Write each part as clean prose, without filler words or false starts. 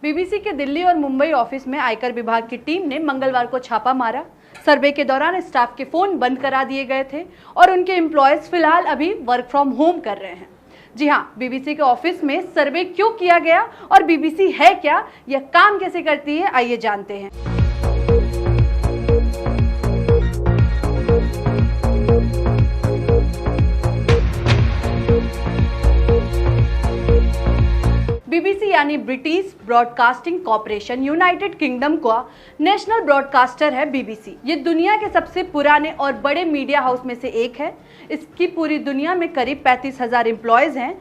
BBC के दिल्ली और Mumbai office में आयकर विभाग की टीम ने मंगलवार को छापा मारा। सर्वे के दौरान स्टाफ के फोन बंद करा दिए गए थे और उनके एम्प्लॉयज फिलहाल अभी वर्क फ्रॉम होम कर रहे हैं। जी हाँ, बीबीसी के ऑफिस में सर्वे क्यों किया गया और बीबीसी है क्या, यह काम कैसे करती है, आइए जानते हैं। बीबीसी यानी British broadcasting corporation United kingdom का नेशनल ब्रॉडकास्टर है। बीबीसी ये दुनिया के सबसे पुराने और बड़े मीडिया हाउस में से एक है। इसकी पूरी दुनिया में करीब 35,000 एम्प्लॉयज हैं।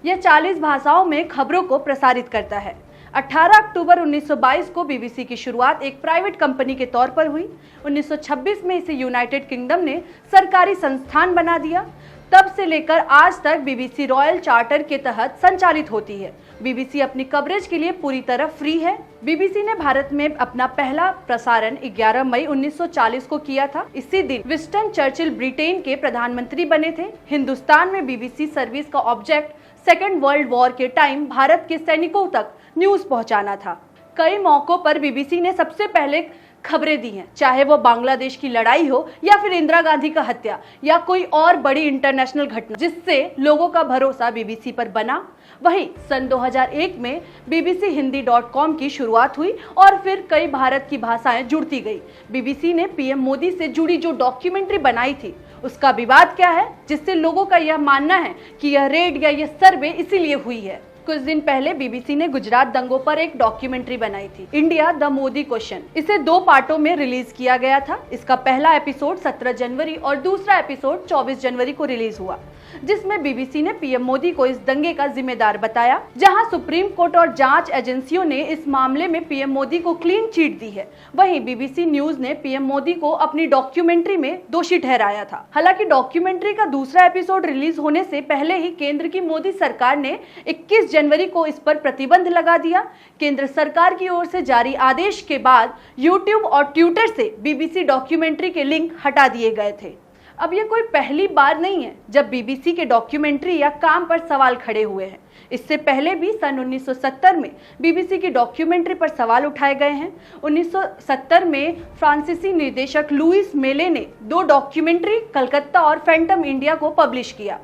यह 40 भाषाओं में खबरों को प्रसारित करता है। 18 अक्टूबर 1922 को बीबीसी की शुरुआत एक प्राइवेट कंपनी के तौर पर हुई। 1926 में इसे यूनाइटेड किंगडम ने सरकारी संस्थान बना दिया। तब से लेकर आज तक बीबीसी रॉयल चार्टर के तहत संचालित होती है। बीबीसी अपनी कवरेज के लिए पूरी तरह फ्री है। बीबीसी ने भारत में अपना पहला प्रसारण 11 मई 1940 को किया था। इसी दिन विंस्टन चर्चिल ब्रिटेन के प्रधानमंत्री बने थे। हिंदुस्तान में बीबीसी सर्विस का ऑब्जेक्ट सेकेंड वर्ल्ड वॉर के टाइम भारत के सैनिकों तक न्यूज पहुंचाना था। कई मौकों पर बीबीसी ने सबसे पहले खबरें दी हैं, चाहे वो बांग्लादेश की लड़ाई हो या फिर इंदिरा गांधी का हत्या या कोई और बड़ी इंटरनेशनल घटना, जिससे लोगों का भरोसा बीबीसी पर बना। वहीं सन 2001 में bbchiindi.com की शुरुआत हुई और फिर कई भारत की भाषाएं जुड़ती गई। बीबीसी ने पीएम मोदी से जुड़ी जो डॉक्यूमेंट्री बनाई थी, उसका विवाद क्या है, जिससे लोगों का यह मानना है कि यह रेड या यह सर्वे इसीलिए हुई है। कुछ दिन पहले बीबीसी ने गुजरात दंगों पर एक डॉक्यूमेंट्री बनाई थी, इंडिया द मोदी क्वेश्चन। इसे 2 पार्टों में रिलीज किया गया था। इसका पहला एपिसोड 17 जनवरी और दूसरा एपिसोड 24 जनवरी को रिलीज हुआ, जिसमें बीबीसी ने पीएम मोदी को इस दंगे का जिम्मेदार बताया। जहां सुप्रीम कोर्ट और जांच एजेंसियों ने इस मामले में पीएम मोदी को क्लीन चिट दी है, वहीं बीबीसी न्यूज ने पीएम मोदी को अपनी डॉक्यूमेंट्री में दोषी ठहराया था। हालांकि डॉक्यूमेंट्री का दूसरा एपिसोड रिलीज होने से पहले ही केंद्र की मोदी सरकार ने 21 जनवरी को इस पर प्रतिबंध लगा दिया। केंद्र सरकार की ओर से जारी आदेश के बाद यूट्यूब और ट्विटर से बीबीसी डॉक्यूमेंट्री के लिंक हटा दिए गए थे। अब ये कोई पहली बार नहीं है जब बीबीसी के डॉक्यूमेंट्री या काम पर सवाल खड़े हुए हैं। इससे पहले भी सन 1970 में बीबीसी की डॉक्यूमेंट्री पर सवाल उठाए गए हैं। 1970 में फ्रांसीसी निर्देशक लुइस मेले ने 2 डॉक्यूमेंट्री कलकत्ता और फैंटम इंडिया को पब्लिश किया।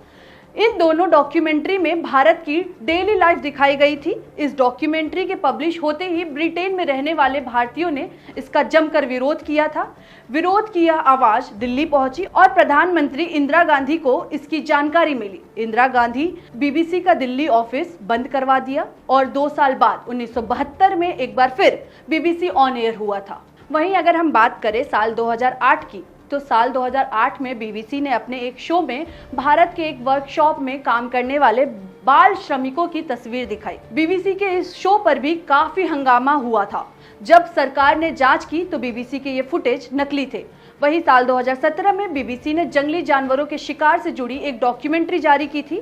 इन दोनों डॉक्यूमेंट्री में भारत की डेली लाइफ दिखाई गई थी। इस डॉक्यूमेंट्री के पब्लिश होते ही ब्रिटेन में रहने वाले भारतीयों ने इसका जमकर विरोध किया था। विरोध की यह आवाज दिल्ली पहुंची और प्रधानमंत्री इंदिरा गांधी को इसकी जानकारी मिली। इंदिरा गांधी बीबीसी का दिल्ली ऑफिस बंद करवा दिया और 2 साल बाद 1972 में एक बार फिर बीबीसी ऑन एयर हुआ था। वहीं अगर हम बात करें साल 2008 की, तो साल 2008 में बीबीसी ने अपने एक शो में भारत के एक वर्कशॉप में काम करने वाले बाल श्रमिकों की तस्वीर दिखाई। बीबीसी के इस शो पर भी काफी हंगामा हुआ था। जब सरकार ने जांच की तो बीबीसी के ये फुटेज नकली थे। वहीं साल 2017 में बीबीसी ने जंगली जानवरों के शिकार से जुड़ी एक डॉक्यूमेंट्री जारी की थी।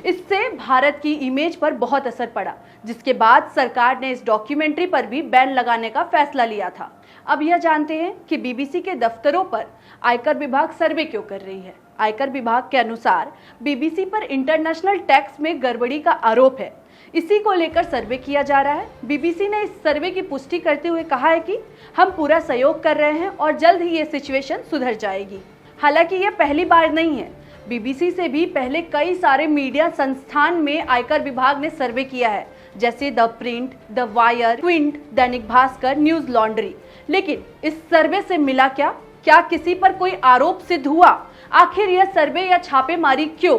इससे भारत की इमेज पर बहुत असर पड़ा, जिसके बाद सरकार ने इस डॉक्यूमेंट्री पर भी बैन लगाने का फैसला लिया था। अब यह जानते हैं कि बीबीसी के दफ्तरों पर आयकर विभाग सर्वे क्यों कर रही है। आयकर विभाग के अनुसार बीबीसी पर इंटरनेशनल टैक्स में गड़बड़ी का आरोप है। इसी को लेकर सर्वे किया जा रहा है। बीबीसी ने इस सर्वे की पुष्टि करते हुए कहा है कि हम पूरा सहयोग कर रहे हैं और जल्द ही ये सिचुएशन सुधर जाएगी। हालांकि ये पहली बार नहीं है। बीबीसी से भी पहले कई सारे मीडिया संस्थान में आयकर विभाग ने सर्वे किया है, जैसे the print, the wire, ट्विंट, Dainik Bhaskar, news laundry. लेकिन इस सर्वे से मिला क्या? क्या किसी पर कोई आरोप सिद्ध हुआ? आखिर यह सर्वे या छापेमारी क्यों?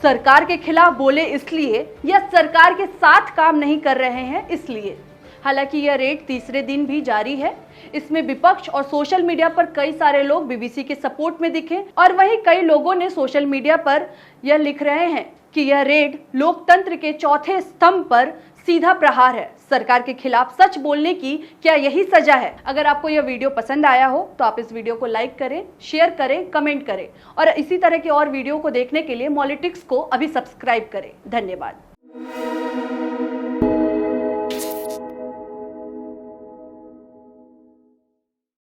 सरकार के खिलाफ बोले इसलिए या सरकार के साथ काम नहीं कर रहे हैं इसलिए? हालांकि यह रेड तीसरे दिन भी जारी है। इसमें विपक्ष और सोशल मीडिया पर कई सारे लोग बीबीसी के सपोर्ट में दिखे और वहीं कई लोगों ने सोशल मीडिया पर यह लिख रहे हैं कि यह रेड लोकतंत्र के चौथे स्तंभ पर सीधा प्रहार है। सरकार के खिलाफ सच बोलने की क्या यही सजा है? अगर आपको यह वीडियो पसंद आया हो तो आप इस वीडियो को लाइक करें, शेयर करें, कमेंट करें और इसी तरह के और वीडियो को देखने के लिए मॉलिटिक्स को अभी सब्सक्राइब करें। धन्यवाद।